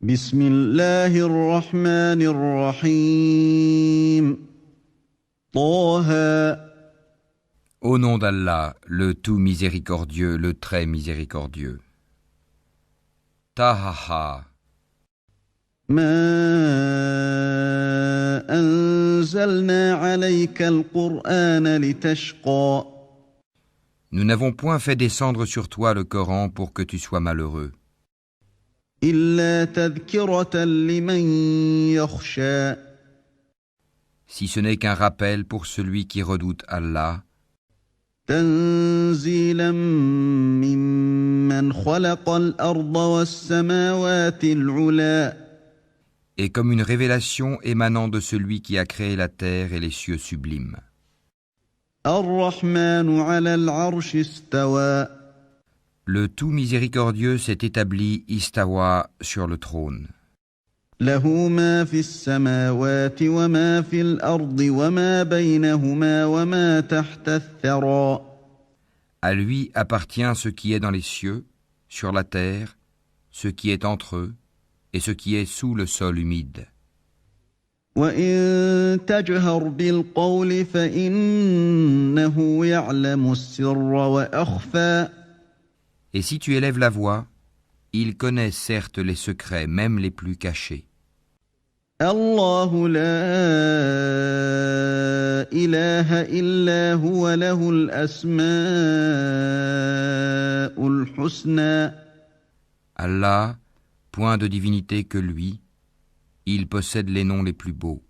بسم الله الرحمن الرحيم طه Au nom d'Allah, le tout miséricordieux, le très miséricordieux. Tahaha. ما أنزلنا عليك القرآن لتشقى Nous n'avons point fait descendre sur toi le Coran pour que tu sois malheureux, إلا تذكرة لمن يخشى si ce n'est qu'un rappel pour celui qui redoute Allah, تنزيلا ممن خلق الأرض والسماوات العلى et comme une révélation émanant de celui qui a créé la terre et les cieux sublimes. الرحمن على العرش استوى Le tout miséricordieux s'est établi istawa sur le trône. له ما في السماوات وما في الأرض وما بينهما وما تحت الثرى À lui appartient ce qui est dans les cieux, sur la terre, ce qui est entre eux et ce qui est sous le sol humide. وإن تجهر بالقول فإنه يعلم السر وأخفى Et si tu élèves la voix, il connaît certes les secrets, même les plus cachés. الله لا إله إلا هو له الأسماء الحسنى Allah, point de divinité que lui, il possède les noms les plus beaux.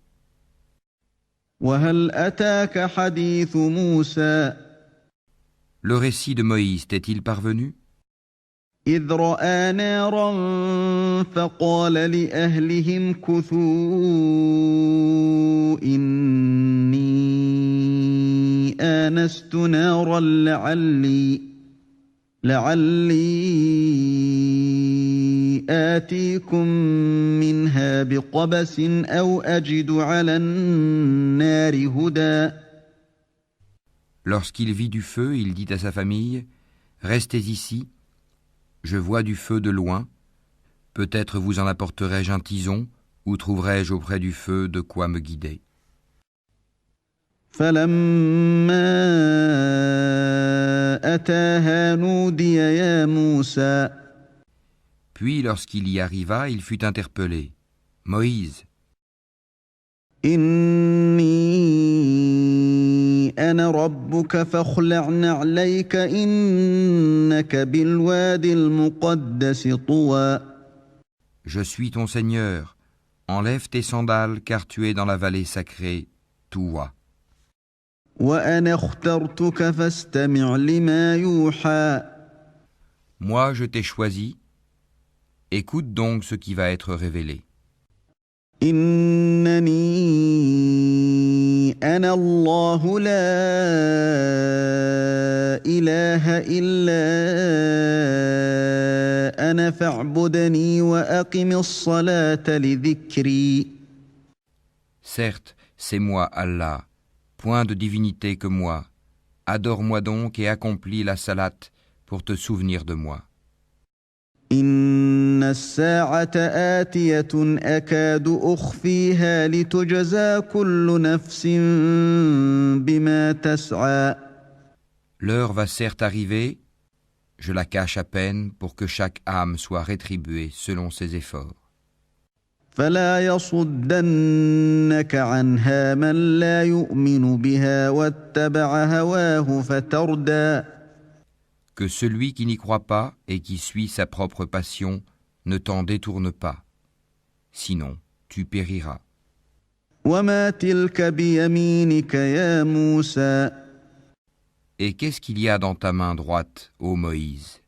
وهل أتاك حديث موسى Le récit de Moïse t'est-il parvenu? إذ رأى نارا فقال لأهلهم كثوا إني آنست نارا لعلي آتيكم منها بقبس أو أجد على النار هدى Lorsqu'il vit du feu, il dit à sa famille, « Restez ici, je vois du feu de loin, peut-être vous en apporterai-je un tison, ou trouverai-je auprès du feu de quoi me guider. » فلما أتاها نودي يا موسى Puis lorsqu'il y arriva, il fut interpellé. « Moïse, إني أنا ربك فاخلع نعليك إنك بالواد المقدس طوى je suis ton Seigneur, enlève tes sandales car tu es dans la vallée sacrée, Touwa. وأنا اخترتك فاستمع لما يوحى Moi je t'ai choisi, écoute donc ce qui va être révélé. إنني أنا الله لا إله إلا أنا فاعبدني وأقم الصلاة لذكري Certes, c'est moi Allah, point de divinité que moi. Adore-moi donc et accomplis la salate pour te souvenir de moi. إن الساعة آتية أكاد أخفيها لتجزى كل نفس بما تسعى L'heure va certes arriver, je la cache à peine pour que chaque âme soit rétribuée selon ses efforts. فلا يصدنك عنها من لا يؤمن بها واتبع هواه فتردى Que celui qui n'y croit pas et qui suit sa propre passion ne t'en détourne pas. Sinon, tu périras. وما تلك بيمينك يا موسى Et qu'est-ce qu'il y a dans ta main droite, ô Moïse?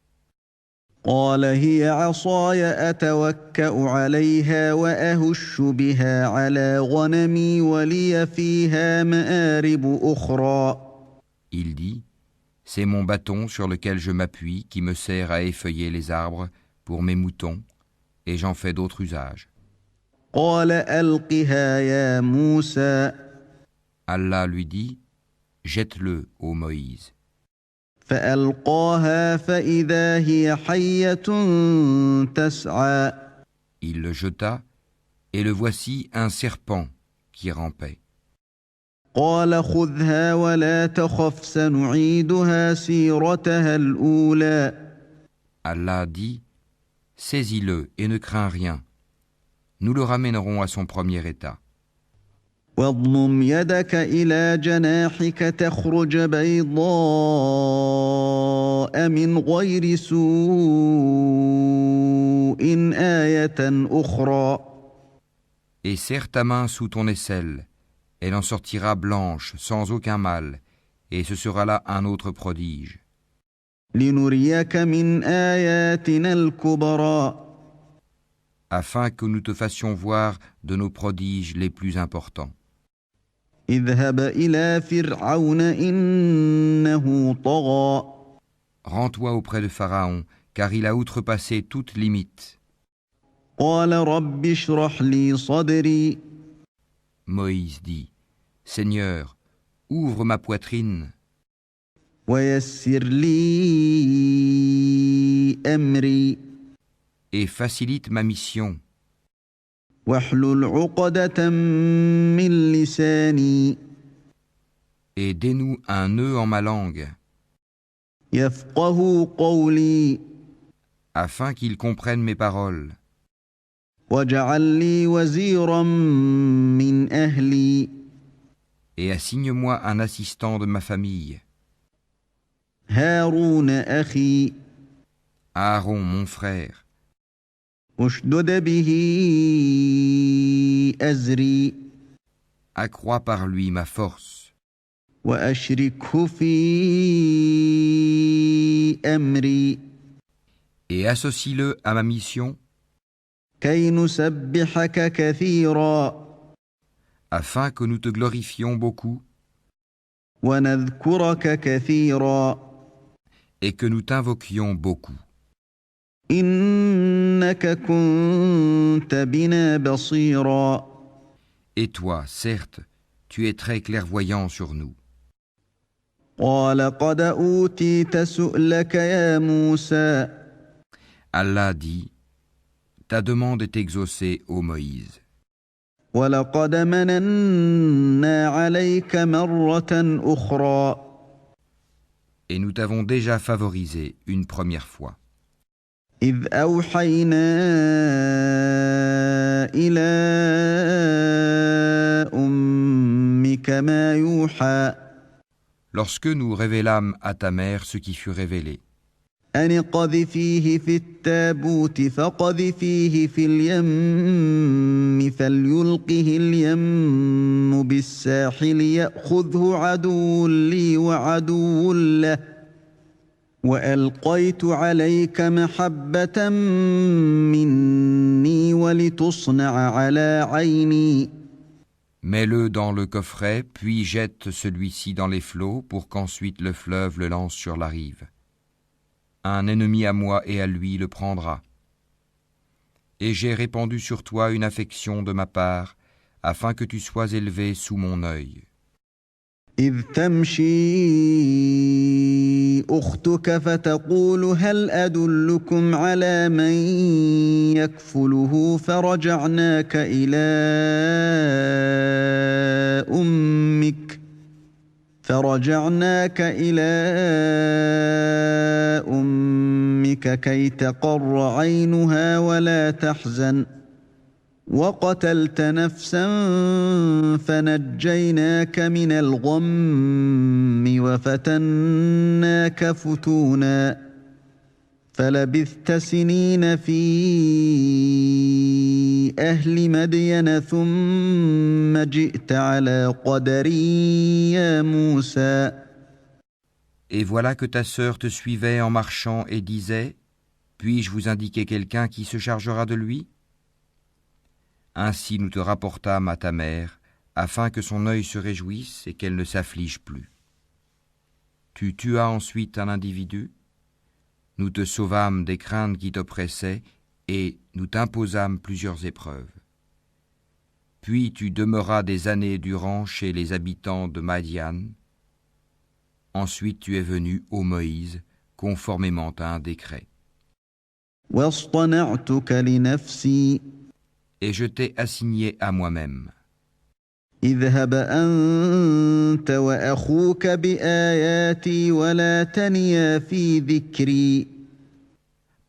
قال هي عصاي أتوكأ عليها وأهش بها على غنمي ولي فيها مآرب أخرى Il dit, c'est mon bâton sur lequel je m'appuie qui me sert à effeuiller les arbres pour mes moutons, et j'en fais d'autres usages. قال ألقها يا موسى Allah lui dit, jette-le, ô Moïse. فألقاها فإذا هي حية تسعى Il le jeta, et le voici un serpent qui rampait. قال خذها ولا تخف سنعيدها سيرتها الأولى Allah dit, saisis-le et ne crains rien. Nous le ramènerons à son premier état. واضمم يدك إلى جناحك تخرج بيضاء من غير سوء آية أخرى Et serre ta main sous ton aisselle, elle en sortira blanche, sans aucun mal, et ce sera là un autre prodige. لنريك من آياتنا الكبرى Afin que nous te fassions voir de nos prodiges les plus importants. اذهب إلى فرعون إنه طغى Rends-toi auprès de Pharaon, car il a outrepassé toute limite. قال رب اشرح لي صدري Moïse dit, Seigneur, ouvre ma poitrine ويسر لي أمري et facilite ma mission, واحلل عقدة من لساني et dénoue un nœud en ma langue, يفقه قولي afin qu'ils comprennent mes paroles. واجعل لي وزيرا من أهلي Et assigne-moi un assistant de ma famille, هارون أخي Aaron mon frère, اشدد به أزري accrois par lui ma force, وأشركه في أمري et associe-le à ma mission, كي نسبحك كثيرا afin que nous te glorifions beaucoup ونذكرك كثيرا et que nous t'invoquions beaucoup. إنك كنت بنا بصيرا Et toi, certes, tu es très clairvoyant sur nous. قال قد أوتيت سؤلك يا موسى Allah dit, ta demande est exaucée, ô Moïse. ولقد مننا عليك مرة أخرى Et nous t'avons déjà favorisé une première fois, إذ أوحينا إلى أمك ما يوحى lorsque nous révélâmes à ta mère ce qui fut révélé. أن اقذفيه في التابوت فقذفيه في اليم فليلقه اليم بالساحل يأخذه عدو لي وعدو له وألقيت عليك محبة مني ولتصنع على عيني Mets-le dans le coffret, puis jette celui-ci dans les flots pour qu'ensuite le fleuve le lance sur la rive. Un ennemi à moi et à lui le prendra. Et j'ai répandu sur toi une affection de ma part, afin que tu sois élevé sous mon œil. إذ تمشي أختك فتقول هل أدلكم على من يكفله فرجعناك إلى أمك كي تقر عينها ولا تحزن وقتلت نفسا فنجيناك من الغم وفتناك فتونا فلبثت سنين في أهل مدين ثم جئت على قدري يا موسى Et voilà que ta sœur te suivait en marchant et disait, puis-je vous indiquer quelqu'un qui se chargera de lui ? Ainsi nous te rapportâmes à ta mère, afin que son œil se réjouisse et qu'elle ne s'afflige plus. Tu tuas ensuite un individu, nous te sauvâmes des craintes qui t'oppressaient et nous t'imposâmes plusieurs épreuves. Puis tu demeuras des années durant chez les habitants de Madian. Ensuite tu es venu, ô Moïse, conformément à un décret. واصطنعتك لنفسي et je t'ai assigné à moi-même. اذهب أنت وأخوك بآياتي ولا تنيا في ذكري.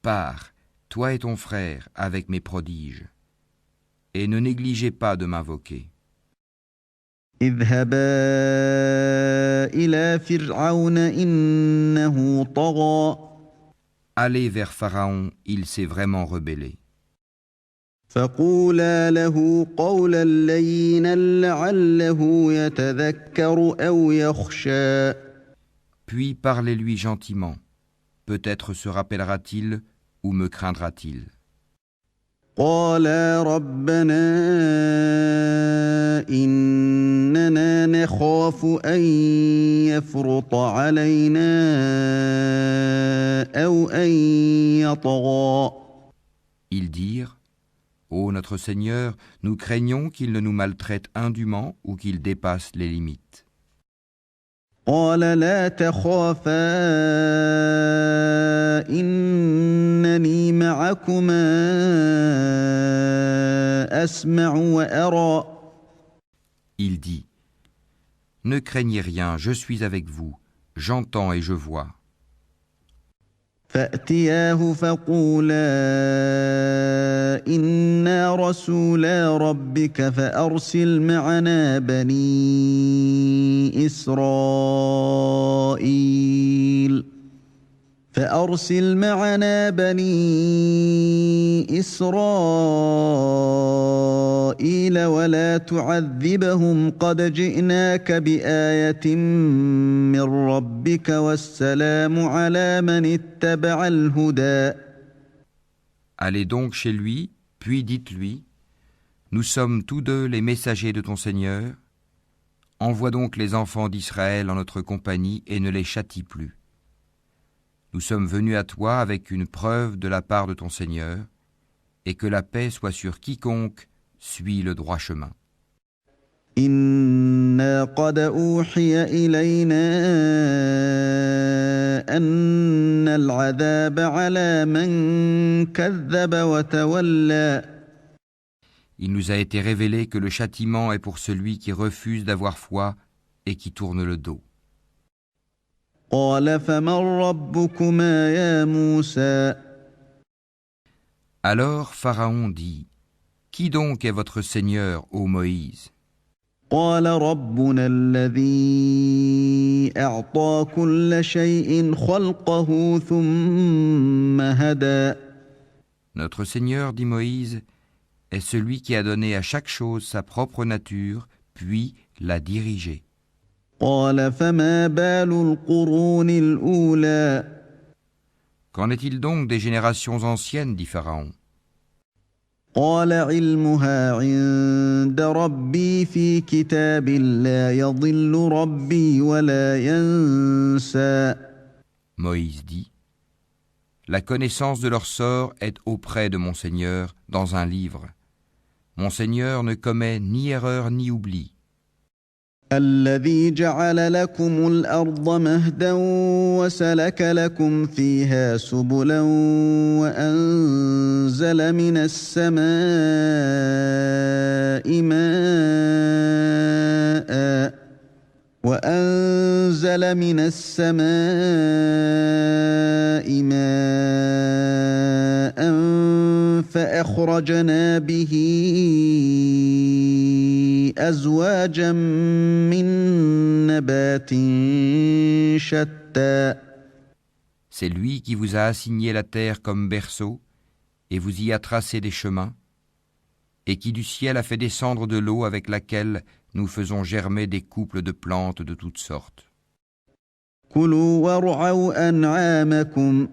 Pars, toi et ton frère, avec mes prodiges, et ne négligez pas de m'invoquer. اذهبا إلى فرعون إنه طغى. Allez vers Pharaon, il s'est vraiment rebellé. فقولا له قولا لينا لعله يتذكر أو يخشى. Puis parlez-lui gentiment. Peut-être se rappellera-t-il ou me craindra-t-il. قالا ربنا إننا نخاف أن يفرط علينا أو أن يطغى. Ils dirent, Ô notre Seigneur, nous craignons qu'il ne nous maltraite indûment ou qu'il dépasse les limites. قال لا تخافا إنني معكما أسمع وأرى. Il dit, Ne craignez rien, je suis avec vous, j'entends et je vois. فأتياه فقولا إنا رسولا ربك فأرسل معنا بني إسرائيل ولا تعذبهم قد جئناك بآية من ربك والسلام على من اتبع الهدى. Allez donc chez lui, puis dites-lui, Nous sommes tous deux les messagers de ton Seigneur. Envoie donc les enfants d'Israël en notre compagnie et ne les châtie plus. Nous sommes venus à toi avec une preuve de la part de ton Seigneur, et que la paix soit sur quiconque suit le droit chemin. إنا قد أوحي إلينا أن العذاب على من كذب وتولى. Il nous a été révélé que le châtiment est pour celui qui refuse d'avoir foi et qui tourne le dos. قال فمن ربكما يا موسى. Alors Pharaon dit, Qui donc est votre Seigneur, ô Moïse? قال ربنا الذي أعطى كل شيء خلقه ثم هدى. Notre Seigneur, dit Moïse, est celui qui a donné à chaque chose sa propre nature, puis l'a dirigée. قال فما بال القرون الأولى. Qu'en est-il donc des générations anciennes, dit Pharaon? قال علمها عند ربي في كتاب لا يضل ربي ولا ينسى. Moïse dit, La connaissance de leur sort est auprès de mon Seigneur dans un livre. Mon Seigneur ne commet ni erreur ni oubli. الذي جعل لكم الأرض مهدا وسلك لكم فيها سبلا وأنزل من السماء ماء فأخرجنا به أزواجا من نبات شتى. C'est lui qui vous a assigné la terre comme berceau et vous y a tracé des chemins, et qui du ciel a fait descendre de l'eau avec laquelle nous faisons germer des couples de plantes de toutes sortes. كلوا وارعوا أنعامكم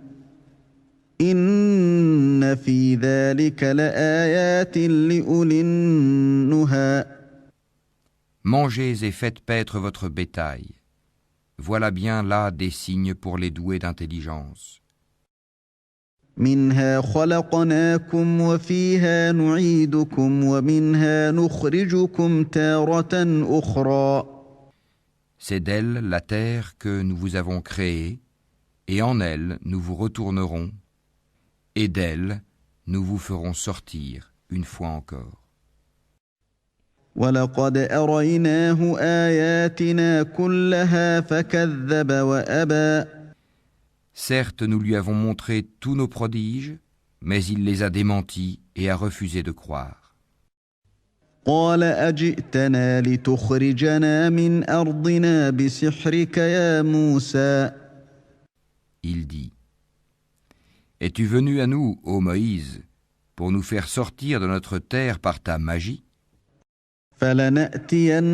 إن في ذلك لآيات لأولي النهى. Mangez et faites paître votre bétail. Voilà bien là des signes pour les doués d'intelligence. منها خلقناكم وفيها نعيدكم ومنها نخرجكم تارة أخرى. C'est d'elle, la terre, que nous vous avons créée, et en elle nous vous retournerons, et d'elle nous vous ferons sortir une fois encore. وَلَقَدْ أَرَيْنَاهُ آيَاتِنَا كُلَّهَا فَكَذَّبَ وَأَبَى. Certes, nous lui avons montré tous nos prodiges, mais il les a démentis et a refusé de croire. قال أجئتنا لتخرجنا من أرضنا بسحرك يا موسى. Il dit, es-tu venu à nous, ô Moïse, pour nous faire sortir de notre terre par ta magie? فلنأتينك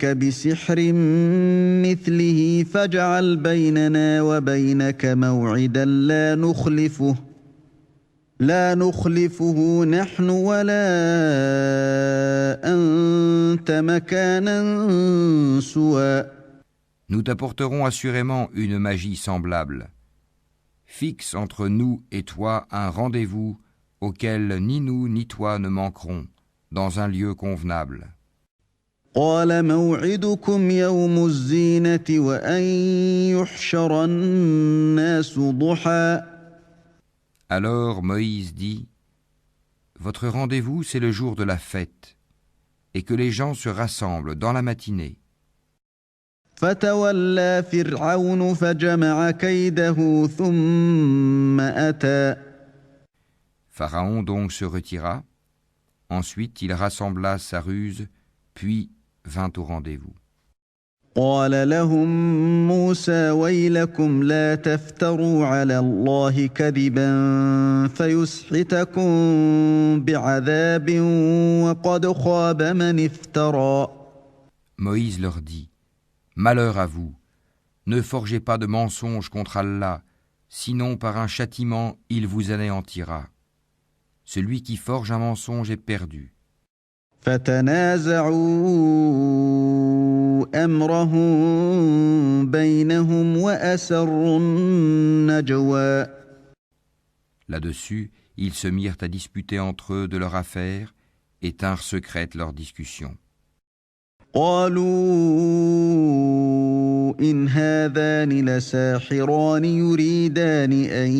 بسحر مثله فاجعل بيننا وبينك موعدا لا نخلفه نحن ولا أنت مكانا سوى. Nous t'apporterons assurément une magie semblable. Fixe entre nous et toi un rendez-vous auquel ni nous ni toi ne manquerons, dans un lieu convenable. قال موعدكم يوم الزينة وأن يحشر الناس ضحى. Alors Moïse dit, votre rendez-vous c'est le jour de la fête, et que les gens se rassemblent dans la matinée. فتولى فرعون فجمع كيده ثم أتى. Pharaon donc se retira, ensuite il rassembla sa ruse, puis vint au rendez-vous. قال لهم موسى ويلكم لا تفتروا على الله كذبا فيسحتكم بعذاب وقد خاب من افترى. Moïse leur dit, malheur à vous, ne forgez pas de mensonges contre Allah, sinon par un châtiment il vous anéantira. Celui qui forge un mensonge est perdu. فتنازعوا أمرهم بينهم وأسروا النجوى. Là-dessus, ils se mirent à disputer entre eux de leur affaire et tinrent secrète leur discussion. قالوا إن هذان لساحران يريدان أن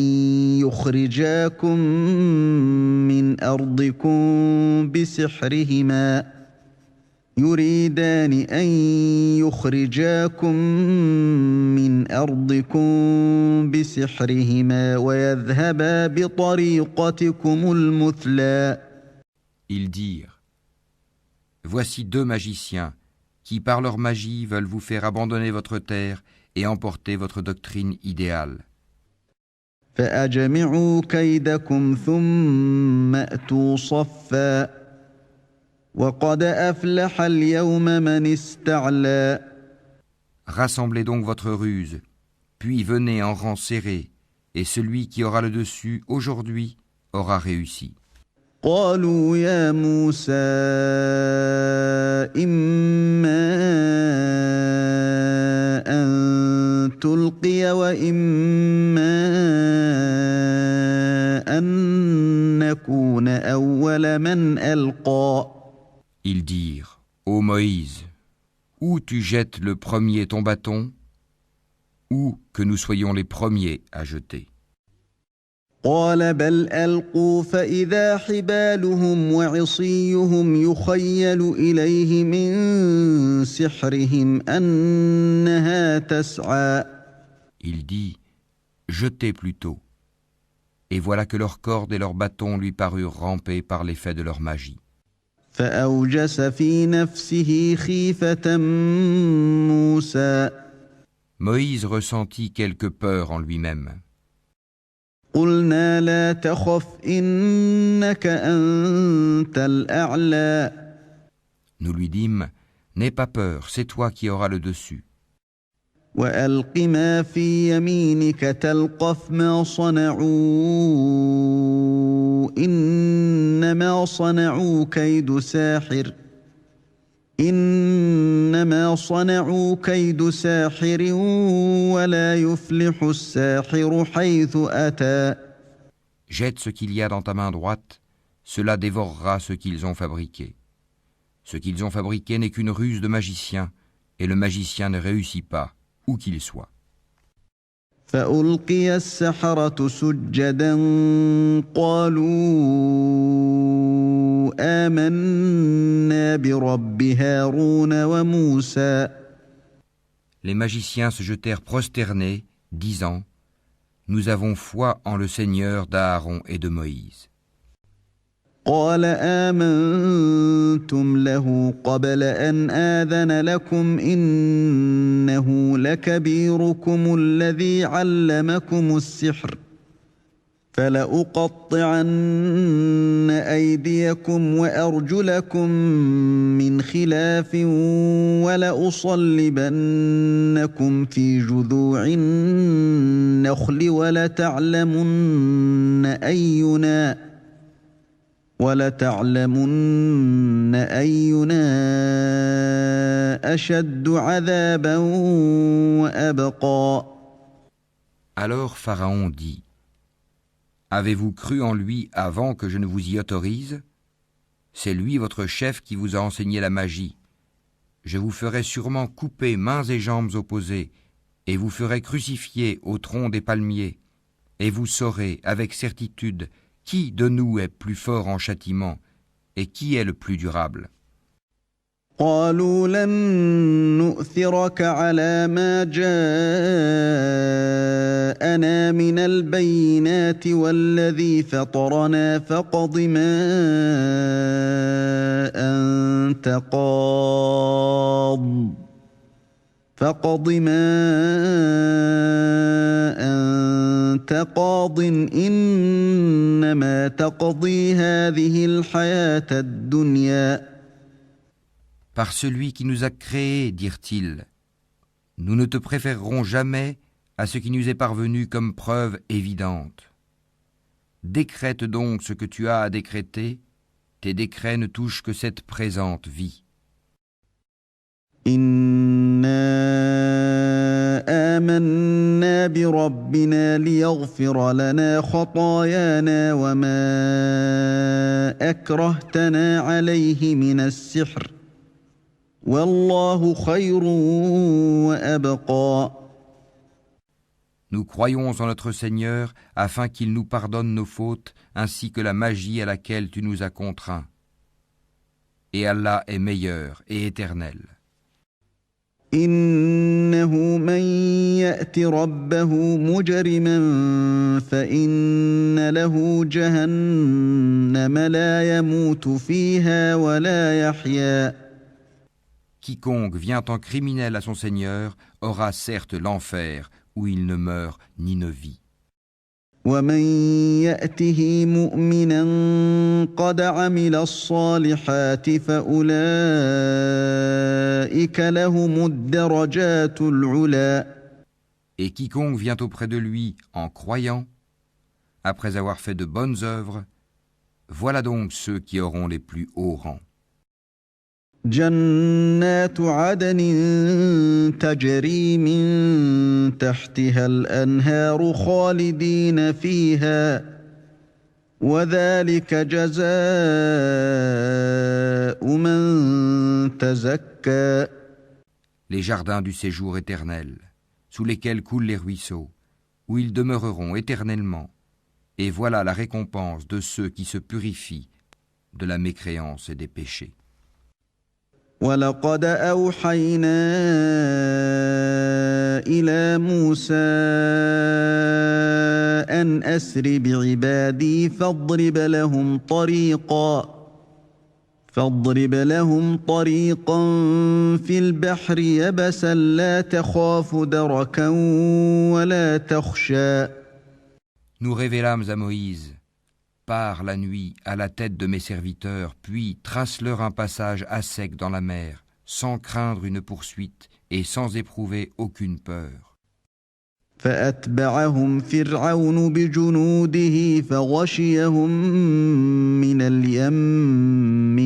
يخرجاكم من أرضكم بسحرهما ويذهبا بطريقتكم المثلى. Ils dirent, voici deux magiciens qui par leur magie veulent vous faire abandonner votre terre et emporter votre doctrine idéale. فأجمعوا كيدكم ثم أتوا صفا وقد أفلح اليوم من استعلى. Rassemblez donc votre ruse, puis venez en rang serré, et celui qui aura le dessus aujourd'hui aura réussi. قالوا يا موسى إما أن تلقي وإما أن نكون أول من ألقى. Ils dirent, ô Moïse, ou tu jettes le premier ton bâton, ou que nous soyons les premiers à jeter. قال بل ألقوا فإذا حبالهم وعصيهم يخيل إليه من سحرهم أنها تسعى. Il dit, jetez plutôt. Et voilà que leurs cordes et leurs bâtons lui parurent ramper par l'effet de leur magie. فأوجس في نفسه خيفة موسى. Moïse ressentit quelque peur en lui-même. قلنا لا تخف إنك أنت الأعلى. Nous lui dîmes, n'aie pas peur, c'est toi qui auras le dessus. وألق ما في يمينك تلقف ما صنعوا إنما صنعوا كيد ساحر ولا يفلح الساحر حيث أتى. Jette ce qu'il y a dans ta main droite, cela dévorera ce qu'ils ont fabriqué. Ce qu'ils ont fabriqué n'est qu'une ruse de magicien, et le magicien ne réussit pas, où qu'il soit. فألقي السحرة سجدا قالوا آمنا برب هارون وموسى. Les magiciens se jetèrent prosternés, disant : Nous avons foi en le Seigneur d'Aaron et de Moïse. قال آمنتم له قبل أن آذن لكم إنه لكبيركم الذي علمكم السحر فلأقطعن أيديكم وأرجلكم من خلاف ولأصلبنكم في جذوع النخل ولتعلمن أينا أشد عذابا وأبقى. Alors Pharaon dit : Avez-vous cru en lui avant que je ne vous y autorise ? C'est lui votre chef qui vous a enseigné la magie. Je vous ferai sûrement couper mains et jambes opposées, et vous ferai crucifier au tronc des palmiers, et vous saurez avec certitude qui de nous est plus fort en châtiment et qui est le plus durable. قالوا لن نؤثرك على ما جاءنا من البينات والذي فطرنا فاقض ما أنت قاض إنما تقضي هذه الحياة الدنيا. Par celui qui nous a créés, dirent-ils, nous ne te préférerons jamais à ce qui nous est parvenu comme preuve évidente. Décrète donc ce que tu as à décréter, tes décrets ne touchent que cette présente vie. إنا آمنا بربنا ليغفر لنا خطايانا وما أكرهتنا عليه من السحر والله خير وأبقى. Nous croyons en notre Seigneur afin qu'il nous pardonne nos fautes ainsi que la magie à laquelle tu nous as contraints. Et Allah est meilleur et éternel. إنه من يأت ربه مجرما فإن له جهنم لا يموت فيها ولا يحيا. Quiconque vient en criminel à son Seigneur aura certes l'enfer où il ne meurt ni ne vit. ومن يأته مؤمنا قد عمل الصالحات فأولئك لهم الدرجات العلى. Et quiconque vient auprès de lui en croyant, après avoir fait de bonnes œuvres, voilà donc ceux qui auront les plus hauts rangs. جنات عدن تجري من تحتها الأنهار خالدين فيها وذلك جزاء من تزكى. Les jardins du séjour éternel, sous lesquels coulent les ruisseaux, où ils demeureront éternellement, et voilà la récompense de ceux qui se purifient de la mécréance et des péchés. ولقد أوحينا إلى موسى أن أسر بعبادي فاضرب لهم طريقا في البحر يبسا لا تخاف دركا ولا تخشى. Nous révélâmes à Moïse : pars la nuit à la tête de mes serviteurs, puis trace-leur un passage à sec dans la mer, sans craindre une poursuite et sans éprouver aucune peur. فأتبعهم فرعون بجنوده فغشيهم من اليم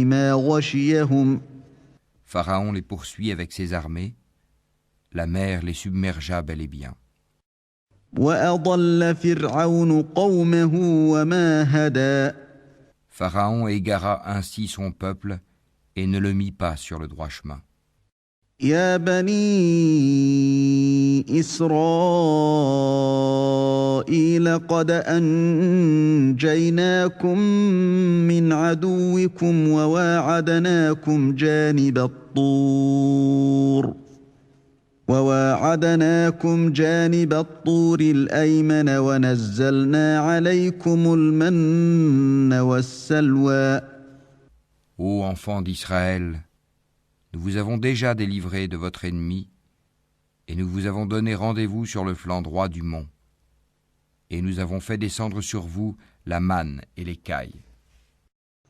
ما غشيهم. Pharaon les poursuit avec ses armées, la mer les submergea bel et bien. وأضل فرعون قومه وما هدى. Pharaon égara ainsi son peuple et ne le mit pas sur le droit chemin. يا بني إسرائيل إسرائيل قد أنجيناكم من عدوكم وواعدناكم جانب الطور الأيمن ونزلنا عليكم المن والسلوى. Ô enfants d'Israël, nous vous avons déjà délivrés de votre ennemi, et nous vous avons donné rendez-vous sur le flanc droit du mont. Et nous avons fait descendre sur vous la manne et l'écaille.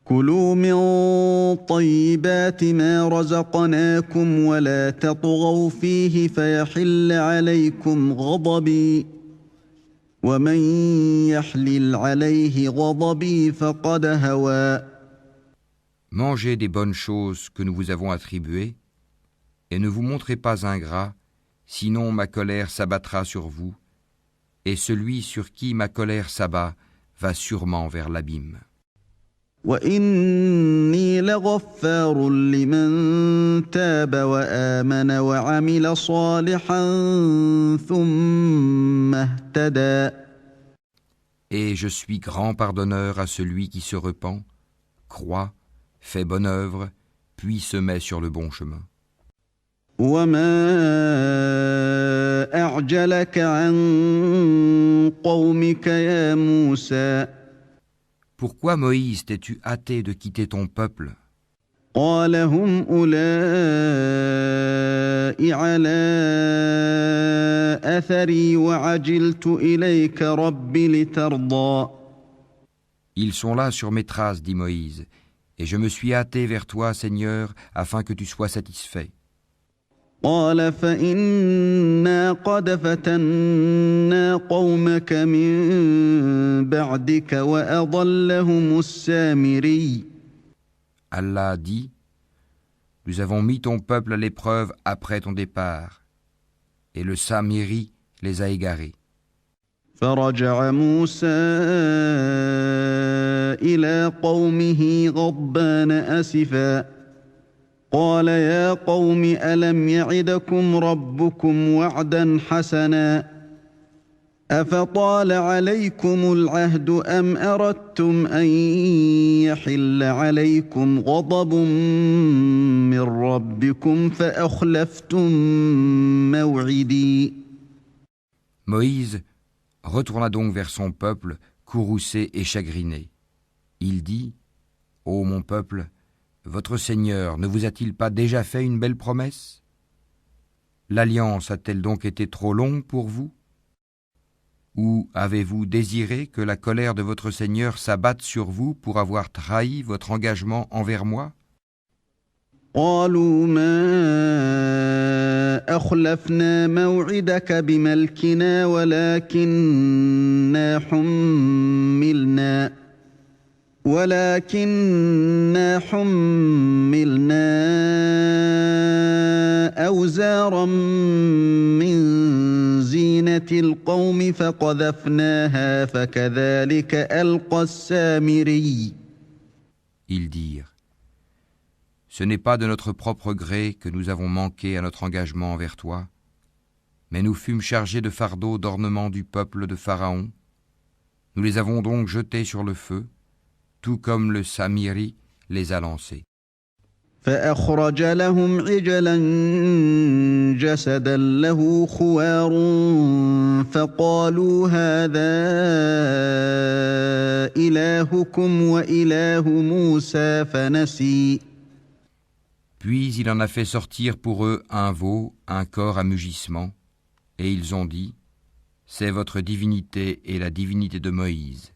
كلوا من طيبات ما رزقناكم ولا تطغوا فيه فيحل عليكم غضبي ومن يحلل عليه غضبي فقد هوى. Mangez des bonnes choses que nous vous avons attribuées, et ne vous montrez pas ingrats, sinon ma colère s'abattra sur vous, et celui sur qui ma colère s'abat va sûrement vers l'abîme. وإني لغفار لمن تاب وآمن وعمل صالحا ثم اهتدى. Et je suis grand pardonneur à celui qui se repent, croit, fait bonne œuvre, puis se met sur le bon chemin. وما أعجلك عن قومك يا موسى. Pourquoi, Moïse, t'es-tu hâté de quitter ton peuple? قال هم أولئك على أثري وعجلت إليك رب لترضى. Ils sont là sur mes traces, dit Moïse, et je me suis hâté vers toi, Seigneur, afin que tu sois satisfait. قال فإنا قد فتنا قومك من بعدك وأضلهم السامري. Allah dit, nous avons mis ton peuple à l'épreuve après ton départ, et le Samiri les a égarés. فرجع موسى إلى قومه غضبان أسفا قال يا قوم ألم يعدكم ربكم وعدا حسنا أفطال عليكم العهد أم أردتم أن يحل عليكم غضب من ربكم فأخلفتم موعدي. Moïse retourna donc vers son peuple, courroucé et chagriné. Il dit, ô mon peuple, votre Seigneur ne vous a-t-il pas déjà fait une belle promesse? L'alliance a-t-elle donc été trop longue pour vous? Ou avez-vous désiré que la colère de votre Seigneur s'abatte sur vous pour avoir trahi votre engagement envers moi? قالوا ما أخلفنا موعدك بملكنا ولكننا حملنا أوزارا من زينة القوم فقذفناها فكذلك ألقى السامري. Ils dirent, ce n'est pas de notre propre gré que nous avons manqué à notre engagement envers toi, mais nous fûmes chargés de fardeaux d'ornement du peuple de Pharaon. Nous les avons donc jetés sur le feu, tout comme le Samiri les a lancés. فأخرج لهم عجلا جسدا له خوار فقالوا هذا إلهكم وإله موسى فنسي. Puis il en a fait sortir pour eux un veau, un corps à mugissement, et ils ont dit, c'est votre divinité et la divinité de Moïse.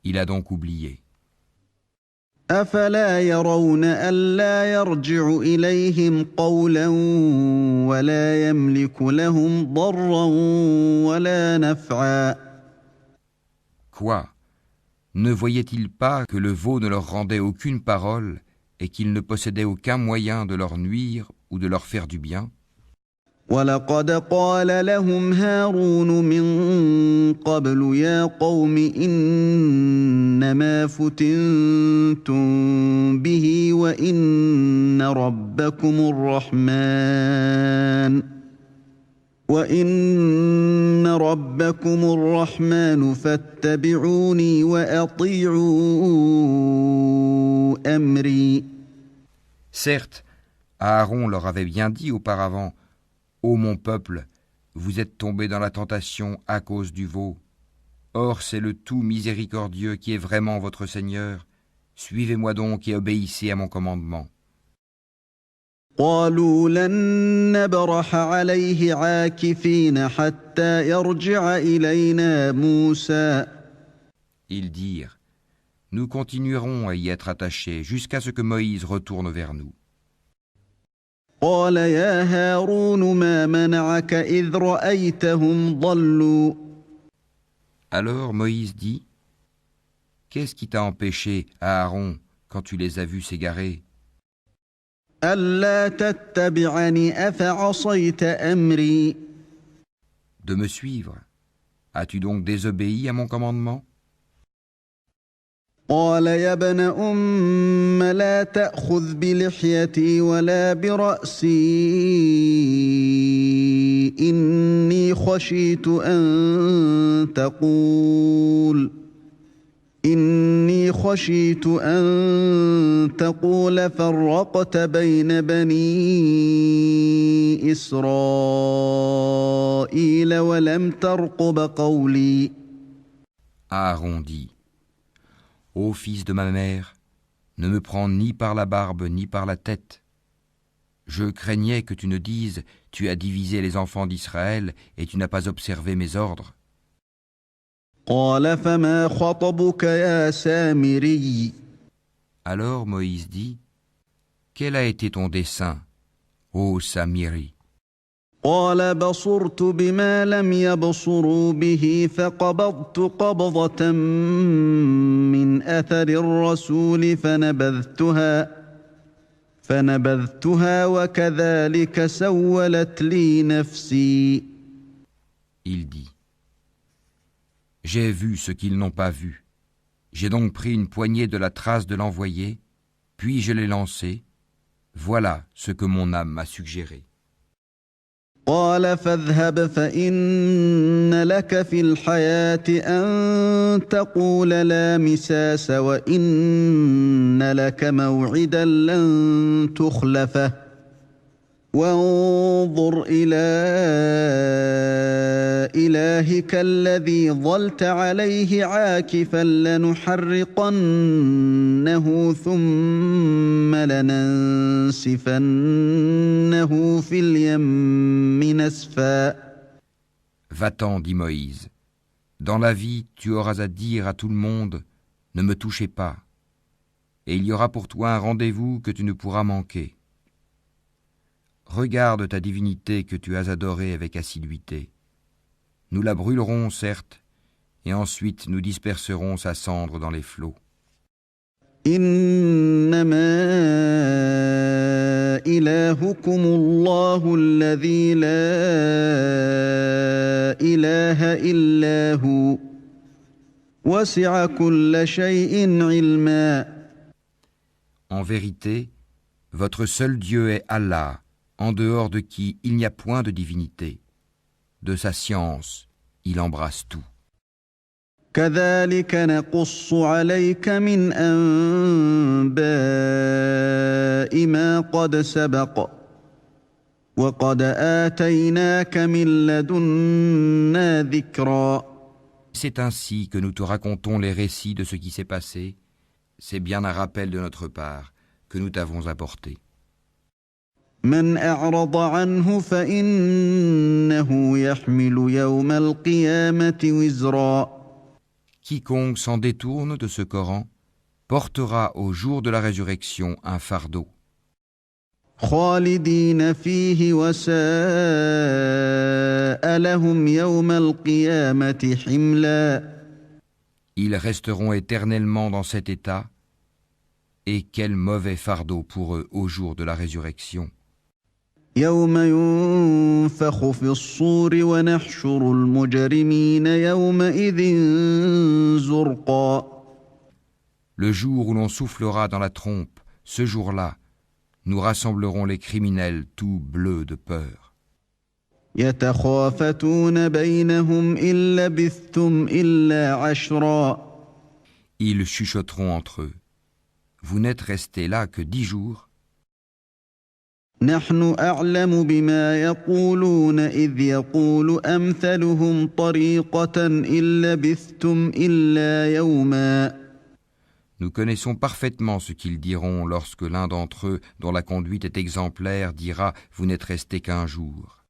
Il a donc oublié. أفلا يرون ألا يرجع إليهم قولا ولا يملك لهم ضرا ولا نفعا. Quoi? Ne voyaient-ils pas que le veau ne leur rendait aucune parole et qu'il ne possédait aucun moyen de leur nuire ou de leur faire du bien? ولقد قال لهم هارون من قبل يا قوم إنما فتنتم به وإن ربكم وإن ربكم الرحمن فاتبعوني وأطيعوا أمري. Certes, Aaron leur avait bien dit auparavant, « Ô mon peuple, vous êtes tombés dans la tentation à cause du veau. Or c'est le tout miséricordieux qui est vraiment votre Seigneur. Suivez-moi donc et obéissez à mon commandement. » قالوا لن نبرح عليه عاكفين حتى يرجع إلينا موسى. Ils dirent, « Nous continuerons à y être attachés jusqu'à ce que Moïse retourne vers nous. » قال يا هارون ما منعك إذ رأيتهم ضلوا. Alors Moïse dit, « Qu'est-ce qui t'a empêché, Aaron, quand tu les as vus s'égarer, ألا تتبعني أفعصيت أمري. de me suivre? As-tu donc désobéi à mon commandement ?» قال يا ابن أم لا تأخذ بلحيتي ولا برأسي إني خشيت أن تقول فرقت بين بني إسرائيل ولم ترقب قولي. Aaron dit, « Ô fils de ma mère, ne me prends ni par la barbe ni par la tête. Je craignais que tu ne dises, tu as divisé les enfants d'Israël et tu n'as pas observé mes ordres. » قال فما خطبك يا سامري. Alors Moïse dit, « Quel a été ton dessein, ô Samiri ?» قال بصرت بما لم يبصروا به فقبضت قبضة من أثر الرسول فنبذتها وكذلك سولت لي نفسي. Il dit, « J'ai vu ce qu'ils n'ont pas vu. J'ai donc pris une poignée de la trace de l'envoyé, puis je l'ai lancée. Voilà ce que mon âme m'a suggéré. » قال فاذهب فإن لك في الحياة أن تقول لا مساس وإن لك موعدا لن تخلفه وانظر إلى إلهك الذي ظلت عليه عاكفا لنحرقنه ثم لننسفنه في اليم نسفا. Va-t'en, dit Moïse. Dans la vie, tu auras à dire à tout le monde, ne me touchez pas. Et il y aura pour toi un rendez-vous que tu ne pourras manquer. Regarde ta divinité que tu as adorée avec assiduité. Nous la brûlerons, certes, et ensuite nous disperserons sa cendre dans les flots. إنما إلهكم الله الذي لا إله إلا هو وسع كل شيء علما. En vérité, votre seul Dieu est Allah, en dehors de qui il n'y a point de divinité. De sa science, il embrasse tout. كذلك نقص عليك من أنباء ما قد سبق وقد آتيناك من لدنا ذكرا. C'est ainsi que nous te racontons les récits de ce qui s'est passé. C'est bien un rappel de notre part que nous t'avons apporté. من أعرض عنه فإنه يحمل يوم القيامة وزرا. Quiconque s'en détourne de ce Coran portera au jour de la résurrection un fardeau. خالدين فيه وساء لهم يوم القيامة حملا. Ils resteront éternellement dans cet état, et quel mauvais fardeau pour eux au jour de la résurrection. يوم ينفخ في الصور ونحشر المجرمين يومئذ زرقا. Le jour où l'on soufflera dans la trompe, ce jour-là, nous rassemblerons les criminels tout bleus de peur. يتخافتون بينهم إن لبثتم إلا عشرا. Ils chuchoteront entre eux. Vous n'êtes restés là que 10 jours. نحن أعلم بما يقولون إذ يقول أمثلهم طريقة إن لبثتم إلا يوما. Nous connaissons parfaitement ce qu'ils diront lorsque l'un d'entre eux, dont la conduite est exemplaire, dira « Vous n'êtes restés qu'un jour ».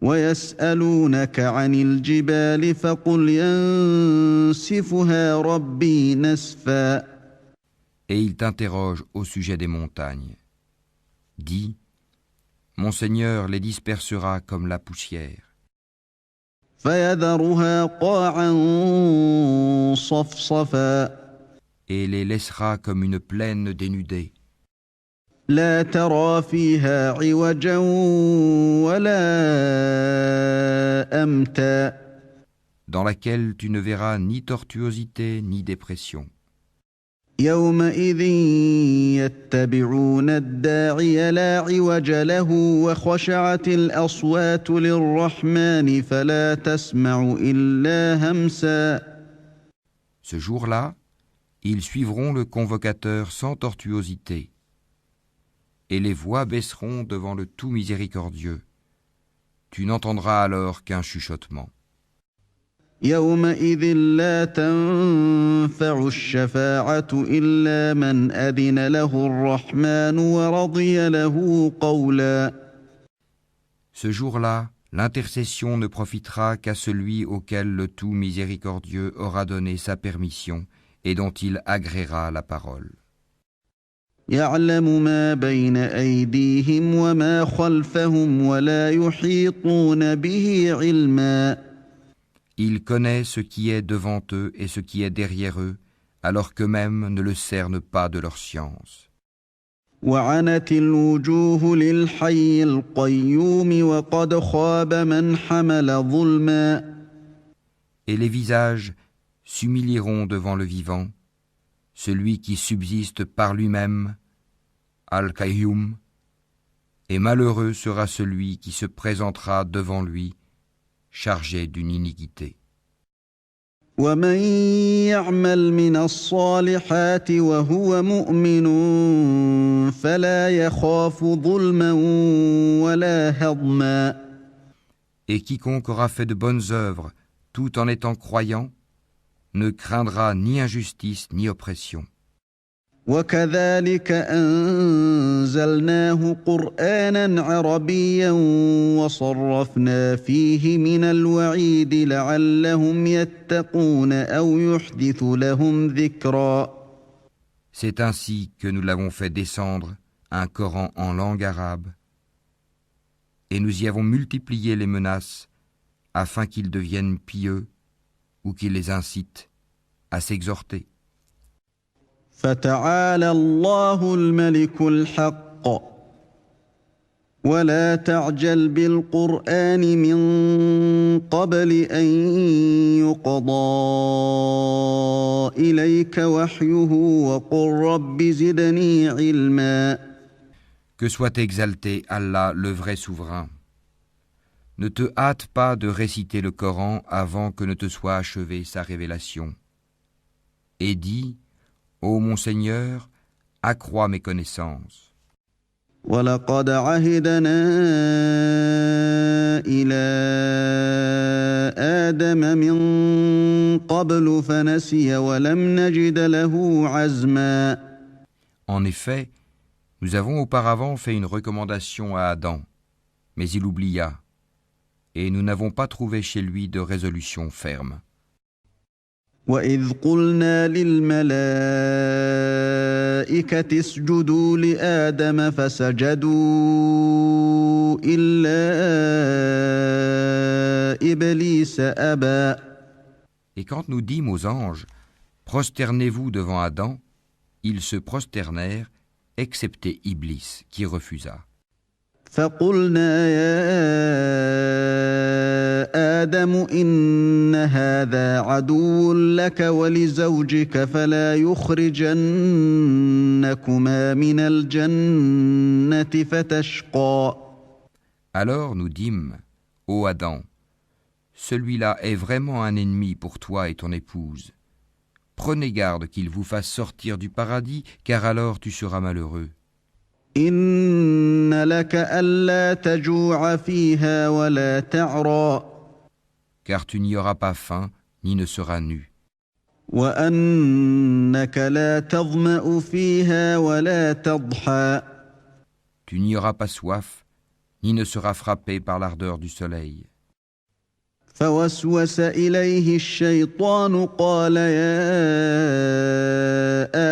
ويسألونك عن الجبال فقل ينسفها ربي نسفا. Et ils t'interrogent au sujet des montagnes. Dis, mon Seigneur les dispersera comme la poussière. فيذرها قاعا صفصفا. Et les laissera comme une plaine dénudée. لا ترى فيها عوجا ولا أمتا. Dans laquelle tu ne verras ni tortuosité ni dépression. يومئذ يتبعون الداعي لا عوج له وخشعت الأصوات للرحمن فلا تسمع إلا همسا. Ce jour-là, ils suivront le convocateur sans tortuosité. Et les voix baisseront devant le tout miséricordieux. Tu n'entendras alors qu'un chuchotement. يومئذ لا تنفع الشفاعة إلا من أذن له الرحمن ورضي له قولا. Ce jour-là, l'intercession ne profitera qu'à celui auquel le tout miséricordieux aura donné sa permission et dont il agréera la parole. يعلم ما بين أيديهم وما خلفهم ولا يحيطون به علما. Il connaît ce qui est devant eux et ce qui est derrière eux, alors qu'eux-mêmes ne le cernent pas de leur science. وعنت الوجوه للحي القيوم وقد خاب من حمل ظلما. Et les visages s'humilieront devant le vivant, celui qui subsiste par lui-même, Al-Qayyum, et malheureux sera celui qui se présentera devant lui, chargé d'une iniquité. ومن يعمل من الصالحات وهو مؤمن فلا يخاف ظلما ولا هضما. Et quiconque aura fait de bonnes œuvres, tout en étant croyant, ne craindra ni injustice ni oppression. وكذلك أنزلناه قرآنا عربيا وصرفنا فيه من الوعيد لعلهم يتقون أو يحدث لهم ذكرا. C'est ainsi que nous l'avons fait descendre, un Coran en langue arabe, et nous y avons multiplié les menaces afin qu'ils deviennent pieux ou qu'ils les incitent à s'exhorter. فتعالى الله الملك الحق ولا تعجل بالقرآن من قبل أن يقضى إليك وحيه وقل رب زدني علما. Que soit exalté Allah, le vrai souverain. Ne te hâte pas de réciter le Coran avant que ne te soit achevée sa révélation. Et dis, ô mon Seigneur, accrois mes connaissances. وَلَقَدْ عَهِدْنَا إِلَىٰ آدَمَ مِن قَبْلُ فَنَسِيَ وَلَمْ نَجِدْ لَهُ عَزْمًا. En effet, nous avons auparavant fait une recommandation à Adam, mais il oublia, et nous n'avons pas trouvé chez lui de résolution ferme. وَإِذْ قُلْنَا لِلْمَلَائِكَةِ اسْجُدُوا لِآدَمَ فَسَجَدُوا إِلَّا إِبْلِيسَ أَبَى. Et quand nous dîmes aux anges, prosternez-vous devant Adam, ils se prosternèrent, excepté Iblis, qui refusa. فقلنا يا آدم إن هذا عدو لك ولزوجك فلا يخرجنكما من الجنة فتشقى. Alors nous dîmes, Ô Adam, celui-là est vraiment un ennemi pour toi et ton épouse. Prenez garde qu'il vous fasse sortir du paradis, car alors tu seras malheureux. إن لك ألا تجوع فيها ولا تعرى Car tu n'y auras pas faim, ni ne seras nu. وأنك لا تظمأ فيها ولا تضحى Tu n'y auras pas soif, ni ne seras frappé par l'ardeur du soleil. فوسوس إليه الشيطان قال يا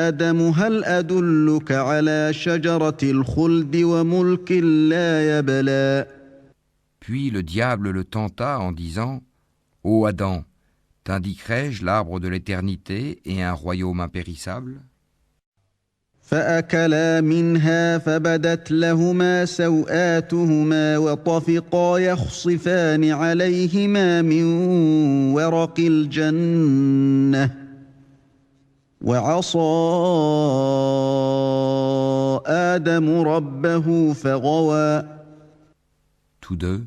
آدم هل أدلك على شجرة الخلد وملك لا يبلى Puis le diable le tenta en disant « Ô Adam, t'indiquerai-je l'arbre de l'éternité et un royaume impérissable ?» فأكلا منها فبدت لهما سوآتهما وطفقا يخصفان عليهما من ورق الجنة وعصى آدم ربه فغوى Tous deux,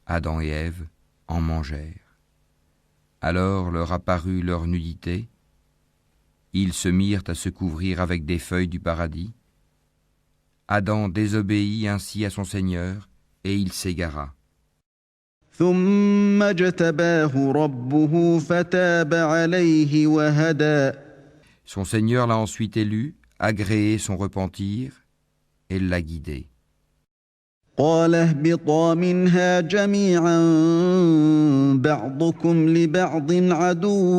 Adam et Ève, en mangèrent. Alors leur apparut leur nudité. Ils se mirent à se couvrir avec des feuilles du paradis. Adam désobéit ainsi à son Seigneur, et il s'égara. ثم اجتباه ربه فتاب عليه وهدى Son Seigneur l'a ensuite élu, agréé son repentir, et l'a guidé. قال اهبطا منها جميعا بعضكم لبعض عدو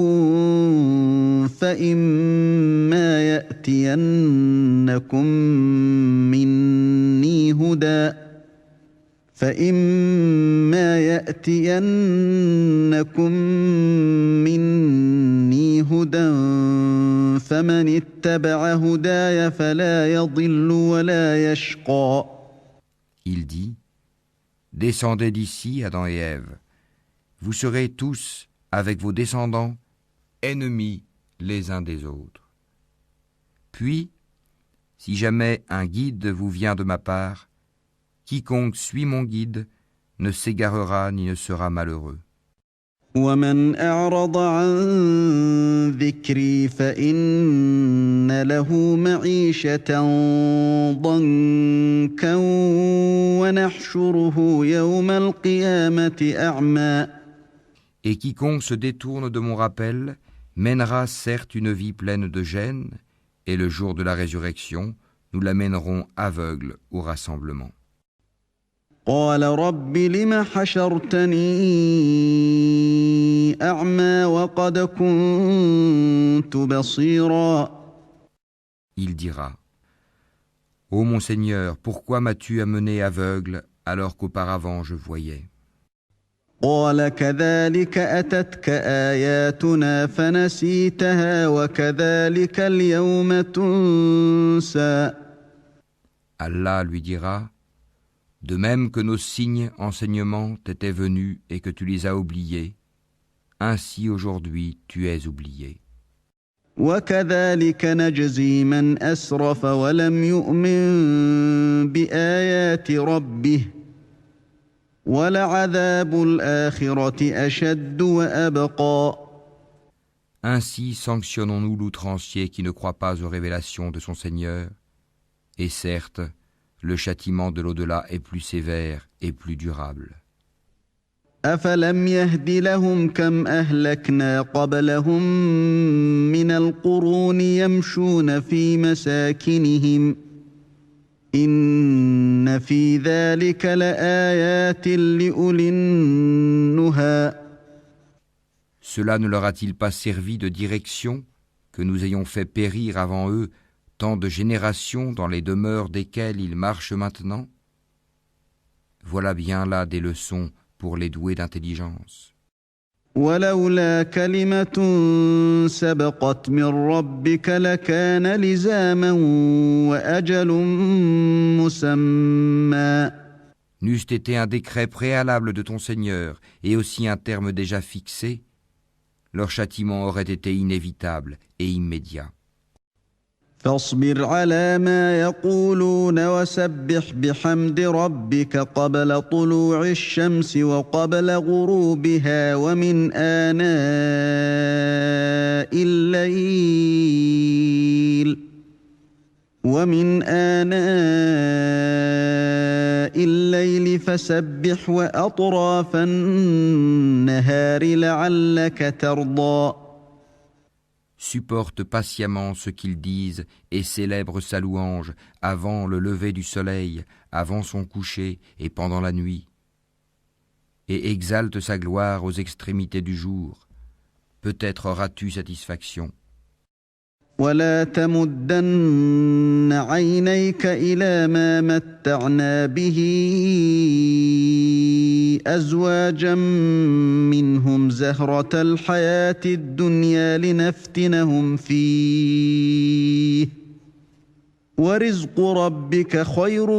فإما يأتينكم مني هدى فمن اتبع هداي فلا يضل ولا يشقى Il dit, « Descendez d'ici, Adam et Ève. Vous serez tous, avec vos descendants, ennemis les uns des autres. Puis, si jamais un guide vous vient de ma part, quiconque suit mon guide ne s'égarera ni ne sera malheureux. ومن أعرض عن ذكري فإن له معيشة ضنكا ونحشره يوم القيامة أعمى Et quiconque se détourne de mon rappel mènera certes une vie pleine de gêne, et le jour de la résurrection, nous l'amènerons aveugle au rassemblement. قال رب لم حشرتني أعمى وقد كنت بصيرا Il dira, « Ô mon Seigneur, pourquoi m'as-tu amené aveugle alors qu'auparavant je voyais ?» قال كذلك أتتك آياتنا فنسيتها وكذلك اليوم تنسى Allah lui dira, « De même que nos signes enseignements t'étaient venus et que tu les as oubliés, ainsi aujourd'hui tu es oublié. » وكذلك نجزي من أسرف ولم يؤمن بآيات ربه ولعذاب الآخرة أشد وأبقى Ainsi sanctionnons-nous l'outrancier qui ne croit pas aux révélations de son Seigneur, et certes, le châtiment de l'au-delà est plus sévère et plus durable. أفلم يهد لهم كم أهلكنا قبلهم من القرون يمشون في مساكنهم إن في ذلك لآيات لأولي النهى Cela ne leur a-t-il pas servi de direction que nous ayons fait périr avant eux tant de générations dans les demeures desquelles ils marchent maintenant? Voilà bien là des leçons pour les doués d'intelligence. ولولا كلمة سبقت من ربك لكان لزاما وأجل مسمى N'eût été un décret préalable de ton Seigneur et aussi un terme déjà fixé, leur châtiment aurait été inévitable et immédiat. فاصبر على ما يقولون وسبح بحمد ربك قبل طلوع الشمس وقبل غروبها ومن آناء الليل فسبح وأطراف النهار لعلك ترضى. Supporte patiemment ce qu'ils disent et célèbre sa louange avant le lever du soleil, avant son coucher et pendant la nuit. Et exalte sa gloire aux extrémités du jour. Peut-être auras-tu satisfaction. ولا تمدن عينيك إلى ما متعنا به أزواجا منهم زهرة الحياة الدنيا لنفتنهم فيه ورزق ربك خير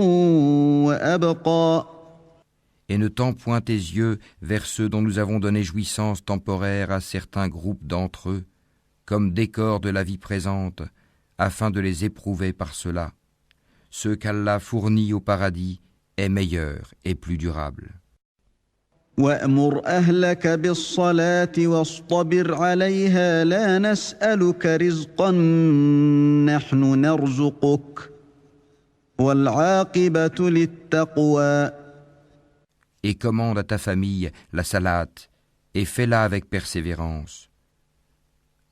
وأبقى. Et ne tends point tes yeux vers ceux dont nous avons donné jouissance temporaire à certains groupes d'entre eux, comme décor de la vie présente, afin de les éprouver par cela. Ce qu'Allah fournit au paradis est meilleur et plus durable. وَأْمُرْ أَهْلَكَ بِالصَّلَاةِ وَاصْطَبِرْ عَلَيْهَا لَا نَسْأَلُكَ رِزْقًا نَحْنُ نَرْزُقُكَ وَالْعَاقِبَةُ لِلتَّقْوَى. Et commande à ta famille la salate, et fais-la avec persévérance.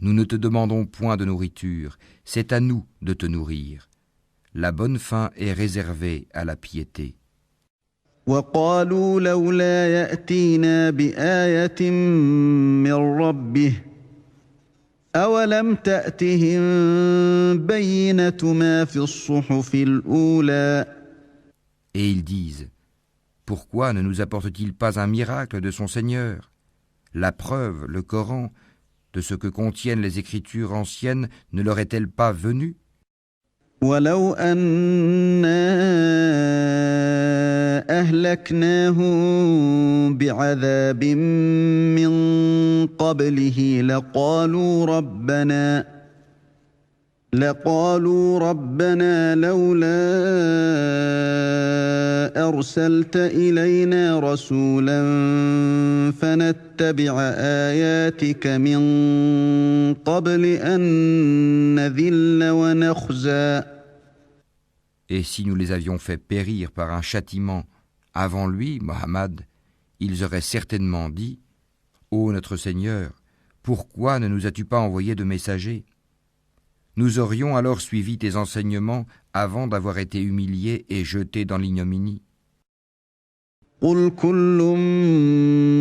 Nous ne te demandons point de nourriture, c'est à nous de te nourrir. La bonne fin est réservée à la piété. وَقَالُوا لَوْلَا يَأْتِينَا بِآيَةٍ مِّن رَّبِّهِ أَوَلَمْ تَأْتِهِم بَيِّنَةُ مَا فِي الصُّحُفِ الْأُولَى. Et ils disent, pourquoi ne nous apporte-t-il pas un miracle de son Seigneur? La preuve, le Coran, de ce que contiennent les Écritures anciennes ne leur est-elle pas venue? وَلَوْ أَنَّا أَهْلَكْنَاهُم بِعَذَابٍ مِّن قَبْلِهِ لقالوا ربنا لولا أرسلت إلينا رسولا فنتبع آياتك من قبل أن نذل ونخزى. Et si nous les avions fait périr par un châtiment avant lui, Mohammed, ils auraient certainement dit, ô notre Seigneur, pourquoi ne nous as-tu pas envoyé de messagers? Nous aurions alors suivi tes enseignements avant d'avoir été humiliés et jetés dans l'ignominie. قُلْ كُلٌّ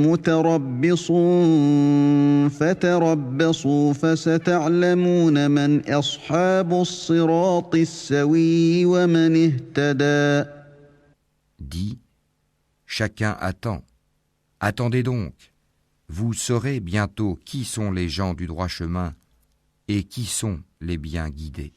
مُّتَرَبِّصٌ فَتَرَبَّصُوا فَسَتَعْلَمُونَ مَنْ أَصْحَابُ الصِّرَاطِ السَّوِيِّ وَمَنِ اهْتَدَىٰ. Dis, chacun attend. Attendez donc. Vous saurez bientôt qui sont les gens du droit chemin et qui sont les bien guidés.